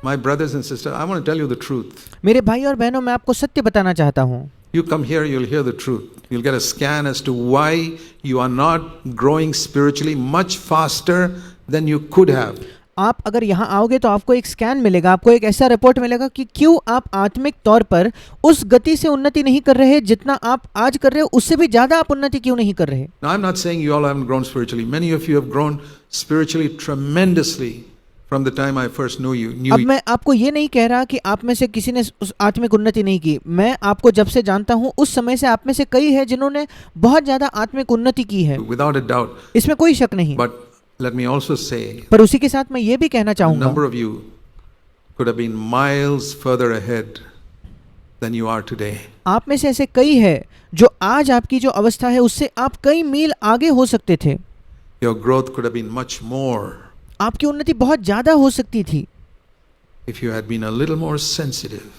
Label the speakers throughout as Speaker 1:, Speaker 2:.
Speaker 1: My brothers and sisters, I want to tell you the truth.
Speaker 2: मेरे भाई और बहनों, मैं आपको सत्य बताना चाहता हूँ.
Speaker 1: You come here, you'll hear the truth. You'll get a scan as to why you are not growing spiritually much faster than you could have.
Speaker 2: आप अगर यहाँ आओगे तो आपको एक स्कैन मिलेगा, आपको एक ऐसा रिपोर्ट मिलेगा कि क्यों आप आत्मिक तौर पर उस गति से उन्नति नहीं कर रहे जितना आप आज कर रहे हो, उससे भी ज्यादा आप उन्नति क्यों नहीं कर रहे.
Speaker 1: Now I'm not saying you all haven't grown spiritually. Many of you have grown spiritually tremendously from the time I first knew you.
Speaker 2: अब मैं आपको ये नहीं कह रहा कि आप में से किसी ने उस आत्मिक उन्नति नहीं की. मैं आपको जब से जानता हूँ उस समय से आप में से कई है जिन्होंने बहुत ज्यादा आत्मिक उन्नति की है,
Speaker 1: Without a doubt.
Speaker 2: इसमें कोई शक नहीं.
Speaker 1: But let me also say,
Speaker 2: पर उसी के साथ मैं ये भी कहना
Speaker 1: a
Speaker 2: चाहूंगा,
Speaker 1: number of you could have been miles further ahead than you are today.
Speaker 2: आप में से ऐसे कई है जो आज आपकी जो अवस्था है उससे आप कई मील आगे हो सकते थे.
Speaker 1: Your growth could have been much more
Speaker 2: आपकी उन्नति बहुत ज्यादा हो सकती थी
Speaker 1: if you had been a little more sensitive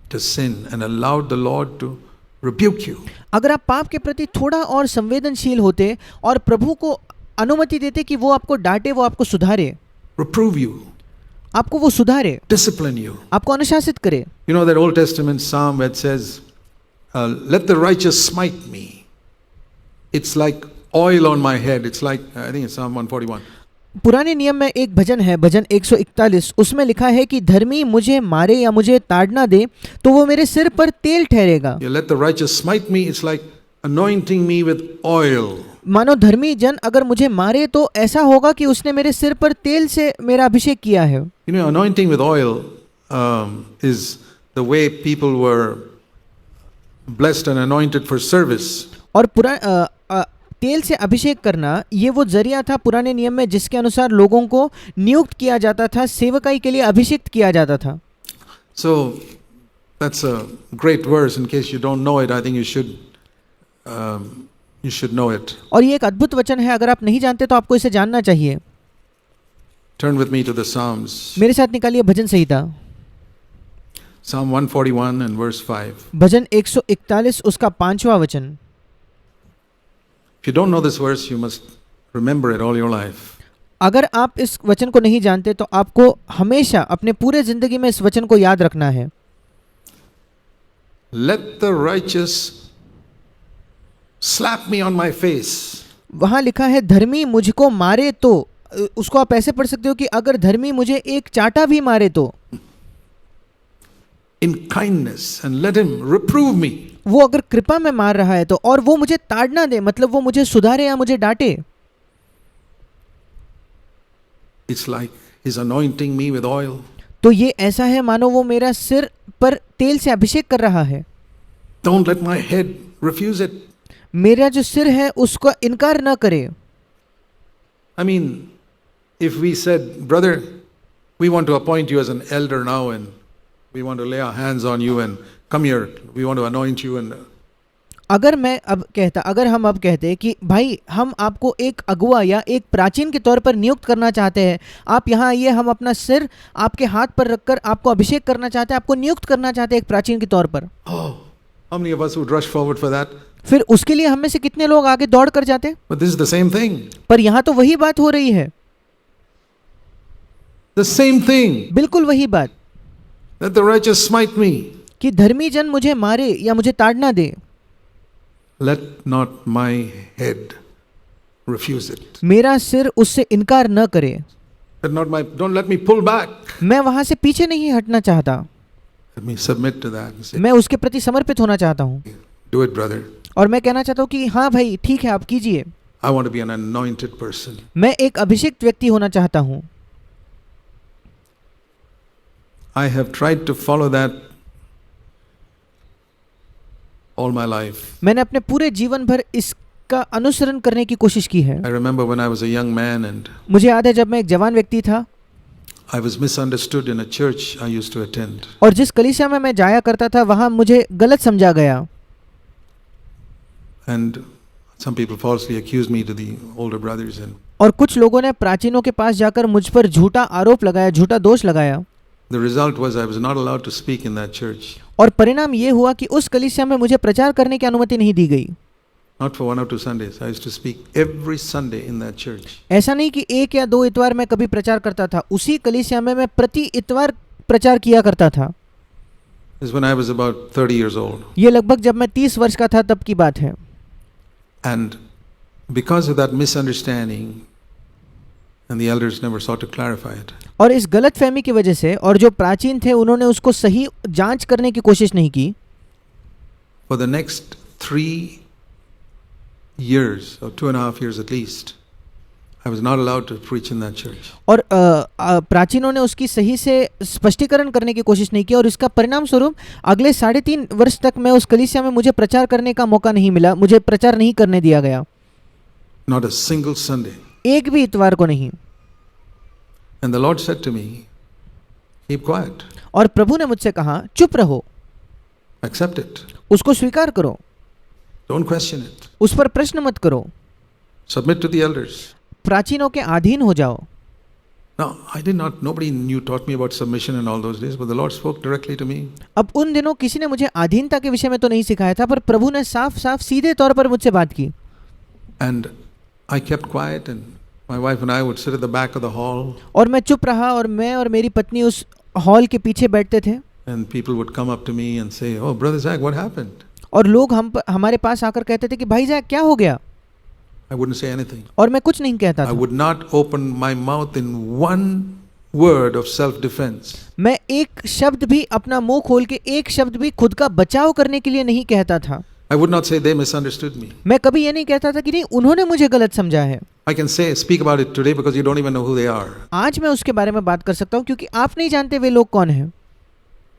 Speaker 1: to sin and allowed the Lord to rebuke you.
Speaker 2: अगर आप पाप के प्रति थोड़ा और संवेदनशील होते और प्रभु को अनुमति देते कि वो आपको डांटे, वो आपको सुधारे,
Speaker 1: Reprove you,
Speaker 2: आपको वो सुधारे,
Speaker 1: discipline you.
Speaker 2: आपको अनुशासित करे.
Speaker 1: You know that Old Testament psalm where it says, let the righteous smite me. It's like oil on my head. It's like, I think it's Psalm 141.
Speaker 2: पुराने नियम में एक भजन है, भजन 141, उसमें लिखा है कि धर्मी मुझे मारे या मुझे ताड़ना दे तो वो मेरे सिर पर तेल ठहरेगा.
Speaker 1: You let the righteous smite me. It's like anointing me with oil.
Speaker 2: मानो धर्मी जन अगर मुझे मारे तो ऐसा होगा कि उसने मेरे सिर पर तेल से मेरा अभिषेक किया है.
Speaker 1: You know, anointing with oil is the way people were blessed and anointed for service.
Speaker 2: और तेल से अभिषेक करना ये वो जरिया था पुराने नियम में जिसके अनुसार लोगों को नियुक्त किया जाता था, सेवकाई के लिए अभिषेक किया जाता था.
Speaker 1: So that's a great verse. In case you don't know it, I think you should know it.
Speaker 2: और ये एक अद्भुत वचन है, अगर आप नहीं जानते तो आपको इसे जानना चाहिए.
Speaker 1: Turn with me to the Psalms.
Speaker 2: मेरे साथ निकालिए भजन संहिता,
Speaker 1: Psalm 141 and verse 5.
Speaker 2: भजन 141 उसका 5वां वचन.
Speaker 1: If you don't know this verse, you must remember it all your life.
Speaker 2: अगर आप इस वचन को नहीं जानते तो आपको हमेशा अपने पूरे जिंदगी में इस वचन को याद रखना है.
Speaker 1: Let the righteous slap me on my face.
Speaker 2: वहां लिखा है धर्मी मुझको मारे तो, उसको आप ऐसे पढ़ सकते हो कि अगर धर्मी मुझे एक चाटा भी मारे तो,
Speaker 1: In kindness, and let him reprove me.
Speaker 2: वो अगर कृपा में मार रहा है तो, और वो मुझे ताड़ना दे, मतलब वो मुझे सुधारे या मुझे डांटे.
Speaker 1: It's like he's anointing me with oil.
Speaker 2: तो ये ऐसा है मानो वो मेरा सिर पर तेल से अभिषेक कर रहा है.
Speaker 1: Don't let my head refuse it.
Speaker 2: मेरा जो सिर है उसको इनकार न करे.
Speaker 1: I mean, if we said, brother, we want to appoint you as an elder now and we want to lay our hands on you and come here, we want to anoint you and
Speaker 2: अगर हम अब कहते कि भाई हम आपको एक अगुआ या एक प्राचीन के तौर पर नियुक्त करना चाहते हैं, आप यहाँ आइए, हम अपना सिर आपके हाथ पर रखकर आपको अभिषेक करना चाहते हैं, आपको नियुक्त करना चाहते हैं एक प्राचीन के तौर पर.
Speaker 1: oh, how many of us would rush forward for that?
Speaker 2: फिर उसके लिए हम में से कितने लोग आगे दौड़ कर जाते.
Speaker 1: But this is the same thing.
Speaker 2: पर यहाँ तो वही बात हो रही है,
Speaker 1: The same thing.
Speaker 2: बिल्कुल वही बात.
Speaker 1: Let the righteous smite me.
Speaker 2: कि धर्मी जन मुझे मारे या मुझे ताड़ना दे.
Speaker 1: Let not my head refuse it.
Speaker 2: मेरा सिर उससे इनकार न करे.
Speaker 1: Don't let me pull back.
Speaker 2: मैं वहां से पीछे नहीं हटना चाहता.
Speaker 1: Let me submit to that and say,
Speaker 2: मैं उसके प्रति समर्पित होना चाहता हूँ.
Speaker 1: do it, brother.
Speaker 2: और मैं कहना चाहता हूँ कि हाँ भाई ठीक है, आप कीजिए.
Speaker 1: I want to be an anointed person.
Speaker 2: मैं एक अभिषिक्त व्यक्ति होना चाहता हूँ.
Speaker 1: I have tried to follow that all my life.
Speaker 2: मैंने अपने पूरे जीवन भर इसका अनुसरण करने की कोशिश की है.
Speaker 1: I remember when I was a young man and
Speaker 2: मुझे याद है जब मैं एक जवान व्यक्ति था
Speaker 1: I was misunderstood in a church I used to attend.
Speaker 2: और जिस कलीसिया में मैं जाया करता था वहां मुझे गलत समझा गया.
Speaker 1: And some people falsely accused me to the older brothers and
Speaker 2: और कुछ लोगों ने प्राचीनों के पास जाकर मुझ पर झूठा आरोप लगाया, झूठा दोष लगाया.
Speaker 1: the result was I was not allowed to speak in that church.
Speaker 2: और परिणाम ये हुआ कि उस कलीसिया में मुझे प्रचार करने की अनुमति नहीं दी गई.
Speaker 1: Not for 1 or 2 Sundays. I used to speak every Sunday in that church.
Speaker 2: ऐसा नहीं कि एक या दो इतवार मैं कभी प्रचार करता था, उसी कलीसिया में मैं प्रति इतवार प्रचार किया करता था।
Speaker 1: This is when I was about 30 years old.
Speaker 2: ये लगभग जब मैं 30 वर्ष का था तब की बात है।
Speaker 1: And because of that misunderstanding, and the elders never sought to clarify it.
Speaker 2: और इस गलत फहमी की वजह से, और जो प्राचीन थे उन्होंने उसको सही जांच करने की कोशिश नहीं की।
Speaker 1: For the next 3 years, or 2.5 years at least, I was not allowed to preach in that church.
Speaker 2: और प्राचीनों ने उसकी सही से स्पष्टीकरण करने की कोशिश नहीं की, और इसका परिणाम स्वरूप अगले 3.5 वर्ष तक मैं उस कलीसिया में मुझे प्रचार करने का मौका नहीं मिला, मुझे प्रचार नहीं करने दिया गया।
Speaker 1: Not a single Sunday.
Speaker 2: एक भी इतवार को नहीं।
Speaker 1: And the Lord said to me, keep quiet.
Speaker 2: और प्रभु ने मुझसे कहा, चुप रहो,
Speaker 1: Accept it.
Speaker 2: उसको स्वीकार करो,
Speaker 1: Don't question it.
Speaker 2: उस पर प्रश्न मत करो,
Speaker 1: Submit to the elders.
Speaker 2: प्राचीनों के अधीन हो जाओ।
Speaker 1: Now, nobody taught me about submission in all those days, but the Lord spoke directly to me.
Speaker 2: अब उन दिनों किसी ने मुझे अधीनता के विषय में तो नहीं सिखाया था, पर प्रभु ने साफ साफ सीधे तौर पर मुझसे बात की।
Speaker 1: And I kept quiet, and my wife and I would sit at the back of the hall.
Speaker 2: और मैं चुप रहा, और मैं और मेरी पत्नी उस हॉल के पीछे बैठते थे।
Speaker 1: And people would come up to me and say, "Oh, Brother Zach, what happened?"
Speaker 2: और लोग हमारे पास आकर कहते थे कि भाई जैक क्या हो गया।
Speaker 1: I wouldn't say anything.
Speaker 2: और मैं कुछ नहीं कहता
Speaker 1: I
Speaker 2: था।
Speaker 1: would not open my mouth in one word of self-defense.
Speaker 2: मैं एक शब्द भी, अपना मुंह खोल के एक शब्द भी खुद का बचाव करने के लिए नहीं कहता था।
Speaker 1: I would not say they misunderstood me.
Speaker 2: मैं कभी ये नहीं कहता था कि नहीं उन्होंने मुझे गलत समझा है।
Speaker 1: I can speak about it today because you don't even know who they are.
Speaker 2: आज मैं उसके बारे में बात कर सकता हूँ क्योंकि आप नहीं जानते वे लोग कौन हैं।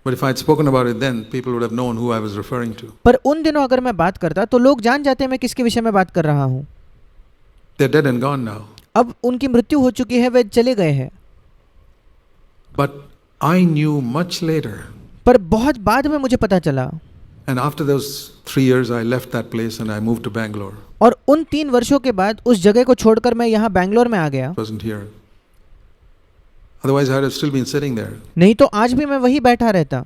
Speaker 1: But if I had spoken about it then, people would have known who I was referring to.
Speaker 2: पर उन दिनों अगर मैं बात करता तो लोग जान जाते मैं किसके विषय में बात कर रहा हूँ।
Speaker 1: They're dead and gone now.
Speaker 2: अब उनकी मृत्यु हो चुकी है, वे चले गए हैं।
Speaker 1: But I knew much later.
Speaker 2: पर बहुत बाद में मुझे पता चला।
Speaker 1: And after those 3 years, I left that place and I moved to Bangalore.
Speaker 2: और उन 3 वर्षों के बाद उस जगह को छोड़कर मैं यहाँ बैंगलोर में आ गया।
Speaker 1: Wasn't here. Otherwise, I would have still been sitting there.
Speaker 2: नहीं तो आज भी मैं वही बैठा रहता।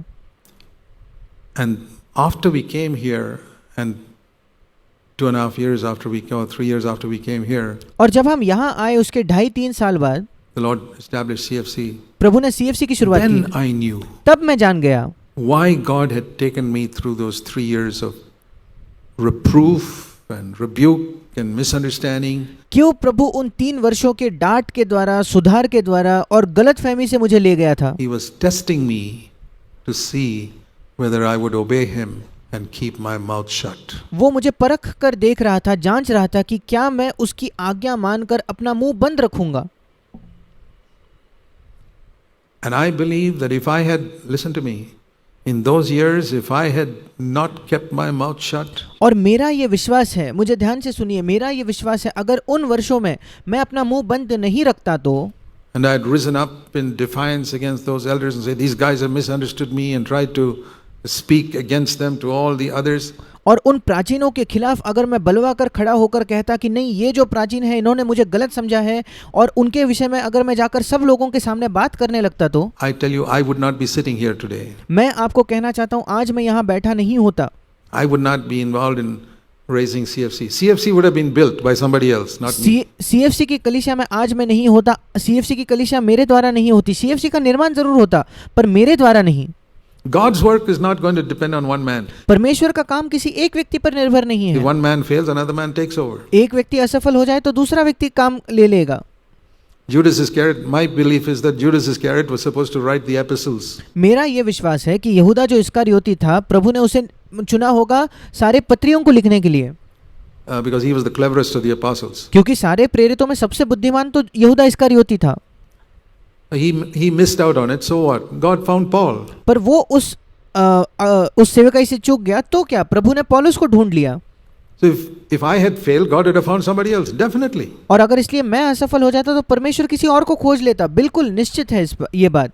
Speaker 1: And after we came here, and 2.5 years after we, or 3 years after we came here,
Speaker 2: और जब हम यहाँ आए उसके 2.5-3 साल बाद
Speaker 1: the Lord established CFC.
Speaker 2: प्रभु ने CFC की शुरुआत
Speaker 1: Then
Speaker 2: की।
Speaker 1: I knew
Speaker 2: तब मैं जान गया
Speaker 1: why God had taken me through those 3 years of reproof and rebuke and misunderstanding.
Speaker 2: क्यों प्रभु उन 3 वर्षों के डांट के द्वारा, सुधार के द्वारा और गलतफहमी से मुझे ले गया था।
Speaker 1: He was testing me to see whether I would obey Him and keep my mouth shut.
Speaker 2: वो मुझे परख कर देख रहा था, जांच रहा था कि क्या मैं उसकी आज्ञा मानकर अपना मुंह बंद रखूंगा।
Speaker 1: And I believe that if I had, listen to me, in those years, if I had not kept my mouth shut,
Speaker 2: और मेरा ये विश्वास है, मुझे ध्यान से सुनिए, मेरा ये विश्वास है अगर उन वर्षों में मैं अपना मुंह बंद नहीं रखता तो,
Speaker 1: and I had risen up in defiance against those elders and said, these guys have misunderstood me, and tried to speak against them to all the others,
Speaker 2: और उन प्राचीनों के खिलाफ अगर मैं बलवा कर खड़ा होकर कहता कि नहीं ये जो प्राचीन है इन्होंने मुझे गलत समझा है, और उनके विषय में अगर मैं जाकर सब लोगों के सामने बात करने लगता तो,
Speaker 1: I tell you, I would not be sitting here today.
Speaker 2: मैं आपको कहना चाहता हूँ आज मैं यहाँ बैठा नहीं होता।
Speaker 1: I would not be involved in raising CFC. CFC would have been built by somebody else, not me.
Speaker 2: CFC की कलीसिया में आज मैं नहीं होता। CFC की कलीसिया मेरे द्वारा नहीं होती। CFC का निर्माण जरूर होता पर मेरे द्वारा नहीं।
Speaker 1: God's work is not going to depend on one man.
Speaker 2: परमेश्वर का काम किसी एक व्यक्ति पर निर्भर नहीं
Speaker 1: If
Speaker 2: है।
Speaker 1: one man fails, another man takes over.
Speaker 2: एक व्यक्ति असफल हो जाए तो दूसरा व्यक्ति काम ले लेगा।
Speaker 1: Judas Iscariot, my belief is that Judas Iscariot was supposed to write the epistles.
Speaker 2: मेरा ये विश्वास है कि यहूदा जो इस्करियोती था, प्रभु ने उसे चुना होगा सारे पत्रियों को लिखने के लिए,
Speaker 1: Because he was the cleverest of the apostles.
Speaker 2: क्योंकि सारे प्रेरितों में सबसे बुद्धिमान तो यहूदा इस्करियोती था।
Speaker 1: He missed out on it, so what? God found Paul.
Speaker 2: पर वो उस सेवकाई से चूक गया तो क्या, प्रभु ने पौलुस को ढूंढ लिया।
Speaker 1: So if I had failed, God would have found somebody else, definitely.
Speaker 2: और अगर इसलिए मैं असफल हो जाता तो परमेश्वर किसी और को खोज लेता, बिल्कुल निश्चित है ये बात।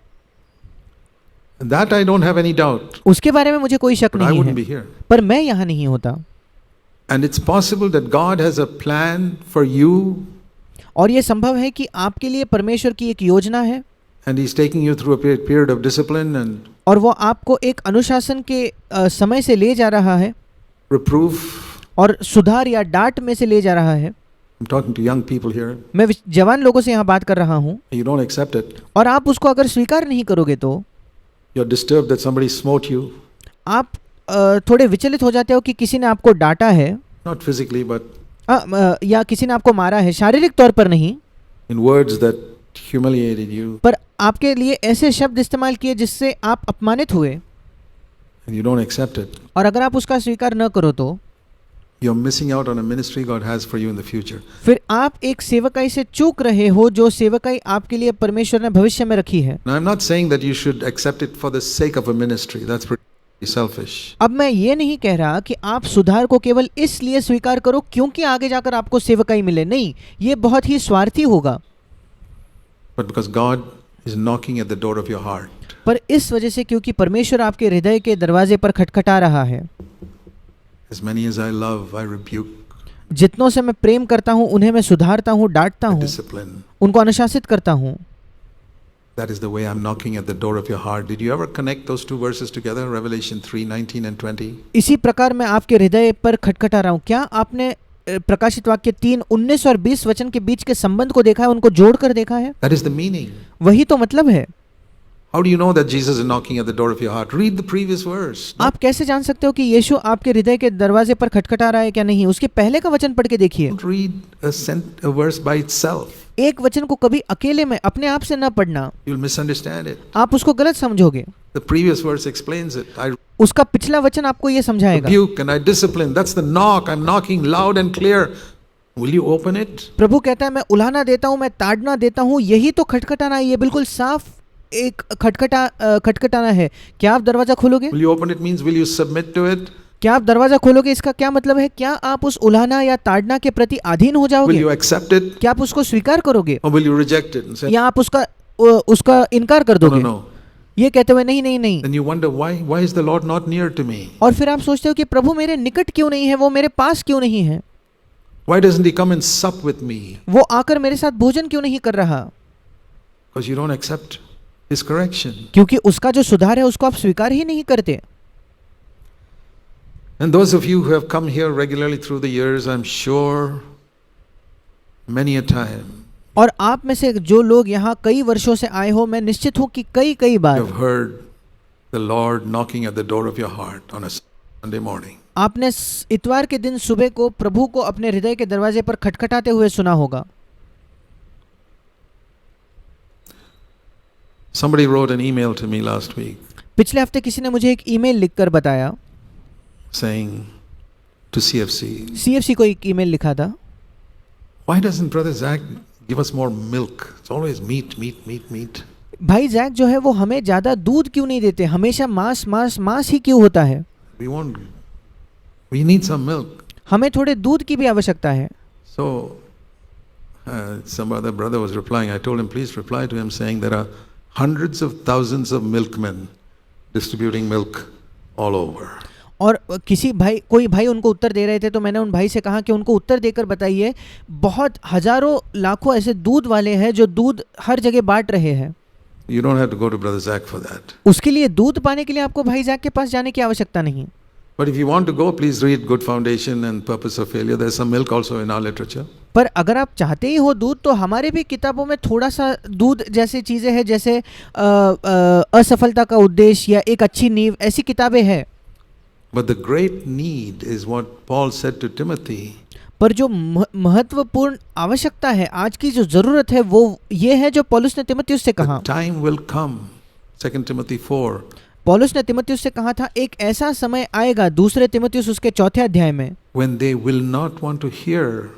Speaker 1: That I don't have any doubt.
Speaker 2: उसके बारे में मुझे कोई शक
Speaker 1: But I
Speaker 2: नहीं
Speaker 1: wouldn't be
Speaker 2: है,
Speaker 1: here.
Speaker 2: पर मैं यहाँ नहीं होता।
Speaker 1: And it's possible that God has a plan for you,
Speaker 2: और ये संभव है कि आपके लिए परमेश्वर की एक योजना है,
Speaker 1: and He's taking you through a period of discipline and
Speaker 2: और वो आपको एक अनुशासन के समय से ले जा रहा है,
Speaker 1: reproof
Speaker 2: और सुधार या डांट में से ले जा रहा है।
Speaker 1: I'm talking to young people here.
Speaker 2: मैं जवान लोगों से यहाँ बात कर रहा हूँ,
Speaker 1: You don't accept it.
Speaker 2: और आप उसको अगर स्वीकार नहीं करोगे तो
Speaker 1: You're disturbed that somebody smote you,
Speaker 2: आप थोड़े विचलित हो जाते हो कि किसी ने आपको डांटा है,
Speaker 1: not physically, but
Speaker 2: या किसी ने आपको मारा है, शारीरिक तौर पर नहीं,
Speaker 1: in words that humiliated you,
Speaker 2: पर आपके लिए ऐसे शब्द इस्तेमाल किए जिससे आप अपमानित हुए,
Speaker 1: and you don't accept it.
Speaker 2: और अगर आप उसका स्वीकार न करो तो
Speaker 1: You're missing out on a ministry God has for you in the future.
Speaker 2: फिर आप एक सेवकाई से चूक रहे हो जो सेवकाई आपके लिए परमेश्वर ने भविष्य में रखी है।
Speaker 1: Now, I'm not saying that you should accept it for the sake of a ministry. That's pretty selfish.
Speaker 2: अब मैं ये नहीं कह रहा कि आप सुधार को केवल इसलिए स्वीकार करो क्योंकि आगे जाकर आपको सेवकाई मिले, नहीं, ये बहुत ही स्वार्थी होगा।
Speaker 1: But because God is knocking at the door of your heart.
Speaker 2: पर इस वजह से क्योंकि परमेश्वर आपके हृदय के दरवाजे पर खटखटा रहा है।
Speaker 1: As many as I love, I rebuke,
Speaker 2: जितनों से मैं प्रेम करता हूँ उन्हें मैं सुधारता हूँ, डांटता
Speaker 1: I
Speaker 2: हूँ,
Speaker 1: discipline.
Speaker 2: उनको अनुशासित करता हूँ।
Speaker 1: That is the way I'm knocking at the door of your heart. Did you ever connect those two verses together? Revelation 3:19 and 20.
Speaker 2: इसी प्रकार मैं आपके हृदय पर खटखटा रहा हूँ। क्या आपने प्रकाशित वाक्य 3:19 और 20 वचन के बीच के संबंध को देखा है, उनको जोड़कर देखा है?
Speaker 1: That is the meaning.
Speaker 2: वही तो मतलब है।
Speaker 1: How do you know that Jesus is knocking at the door of your heart? Read the previous verse.
Speaker 2: आप कैसे जान सकते हो कि यीशु आपके हृदय के दरवाजे पर खटखटा रहा है क्या नहीं? उसके पहले का वचन पढ़ के देखिए।
Speaker 1: Don't read a verse by itself.
Speaker 2: एक वचन को कभी अकेले में अपने आप से न पढ़ना,
Speaker 1: You'll misunderstand it.
Speaker 2: आप उसको गलत समझोगे।
Speaker 1: The previous verse explains it. I
Speaker 2: उसका पिछला वचन आपको ये समझाएगा।
Speaker 1: rebuke and I discipline. That's the knock. I'm knocking loud and clear. Will you open it?
Speaker 2: प्रभु कहता है मैं उलाहना देता हूँ, मैं ताड़ना देता हूँ, यही तो खटखटाना है। ये बिल्कुल साफ एक खटखटाना है। क्या आप दरवाजा खोलोगे?
Speaker 1: Will you open it means will you submit to it?
Speaker 2: क्या आप दरवाजा खोलोगे? इसका क्या मतलब है? क्या आप उस उलाहना या ताड़ना के प्रति अधीन हो
Speaker 1: Will
Speaker 2: जाओगे?
Speaker 1: you accept it?
Speaker 2: क्या आप उसको स्वीकार करोगे
Speaker 1: Or will you reject it and say,
Speaker 2: या आप उसका इनकार कर
Speaker 1: no,
Speaker 2: दोगे?
Speaker 1: no.
Speaker 2: ये कहते हुए नहीं नहीं नहीं।
Speaker 1: Then you wonder why is the Lord not near to me?
Speaker 2: और फिर आप सोचते हो कि प्रभु मेरे निकट क्यों नहीं है, वो मेरे पास क्यों नहीं है,
Speaker 1: Why doesn't he come and sup with me?
Speaker 2: वो आकर मेरे साथ भोजन क्यों नहीं कर रहा?
Speaker 1: Because you don't accept his correction.
Speaker 2: क्योंकि उसका जो सुधार है उसको आप स्वीकार ही नहीं करते।
Speaker 1: And those of you who have come here regularly through the years, I'm sure many a time
Speaker 2: और आप में से जो लोग यहाँ कई वर्षों से आए हो, मैं निश्चित हूँ कि कई
Speaker 1: you
Speaker 2: bar
Speaker 1: have heard the Lord knocking at the door of your heart on a Sunday morning.
Speaker 2: आपने इतवार के दिन सुबह को प्रभु को अपने हृदय के दरवाजे पर खटखटाते हुए सुना होगा।
Speaker 1: Somebody wrote an email to me last week
Speaker 2: पिछले हफ्ते किसी ने मुझे एक ईमेल लिखकर बताया,
Speaker 1: saying to CFC,
Speaker 2: सीएफसी को एक ईमेल लिखा था,
Speaker 1: why doesn't Brother Zach give us more milk? It's always meat, meat, meat, meat.
Speaker 2: भाई जैक जो है वो हमें ज़्यादा दूध क्यों नहीं देते, हमेशा मांस मांस मांस ही क्यों होता है?
Speaker 1: We need some milk.
Speaker 2: हमें थोड़े दूध की भी आवश्यकता है।
Speaker 1: So some other brother was replying. I told him, please reply to him saying there are hundreds of thousands of milkmen distributing milk all over.
Speaker 2: और कोई भाई उनको उत्तर दे रहे थे, तो मैंने उन भाई से कहा कि उनको उत्तर देकर बताइए, बहुत हजारों लाखों ऐसे दूध वाले हैं जो दूध हर जगह बांट रहे हैं।
Speaker 1: You don't have to go to Brother Zach for that.
Speaker 2: उसके लिए दूध पाने के लिए आपको भाई जैक के पास जाने की आवश्यकता नहीं।
Speaker 1: But if you want to go, please read Good Foundation and Purpose of Failure. There's some milk also in our literature.
Speaker 2: पर अगर आप चाहते ही हो दूध, तो हमारे भी किताबों में थोड़ा सा दूध जैसी चीज़ें हैं, जैसे असफलता का उद्देश्य या एक अच्छी नींव, ऐसी किताबें हैं।
Speaker 1: But the great need is what Paul said to Timothy.
Speaker 2: पर जो महत्वपूर्ण आवश्यकता है, आज की जो ज़रूरत है, वो ये है जो पौलुस ने तिमुथियुस से कहा।
Speaker 1: The time will come, 2 Timothy 4.
Speaker 2: पौलुस ने तिमुथियुस से कहा था, एक ऐसा समय आएगा, दूसरे तिमुथियुस उसके 4 अध्याय में,
Speaker 1: when they will not want to hear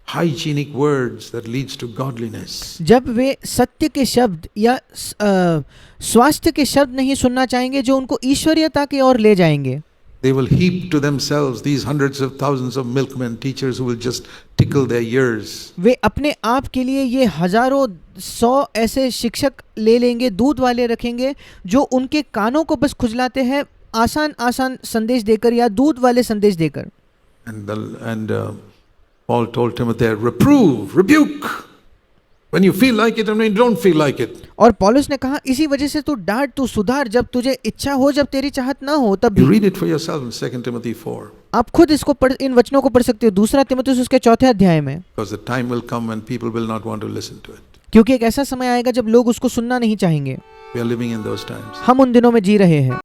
Speaker 1: hygienic words that leads to godliness.
Speaker 2: जब वे सत्य के शब्द या स्वास्थ्य के शब्द नहीं सुनना चाहेंगे जो उनको ईश्वरीयता की ओर ले जाएंगे।
Speaker 1: They will heap to themselves these hundreds of thousands of milkmen, teachers who will just tickle their ears.
Speaker 2: वे अपने आप के लिए ये हजारों 100 ऐसे शिक्षक ले लेंगे, दूध वाले रखेंगे, जो उनके कानों को बस खुजलाते हैं, आसान आसान संदेश देकर या दूध वाले संदेश देकर।
Speaker 1: And Paul told Timothy, reprove, rebuke, when you feel like it and when you don't feel like it.
Speaker 2: और पौलुस ने कहा, इसी वजह से तू डांट, तू सुधार, जब तुझे इच्छा हो, जब तेरी चाहत ना हो तब
Speaker 1: You
Speaker 2: भी।
Speaker 1: read it for yourself in 2 Timothy 4.
Speaker 2: आप खुद इसको इन वचनों को पढ़ सकते हो, 2 तीमुथियुस उसके 4 अध्याय में,
Speaker 1: Because the time will come when people will not want to listen to it.
Speaker 2: क्योंकि एक ऐसा समय आएगा जब लोग उसको सुनना नहीं चाहेंगे।
Speaker 1: We are living in those times.
Speaker 2: हम उन दिनों में जी रहे हैं।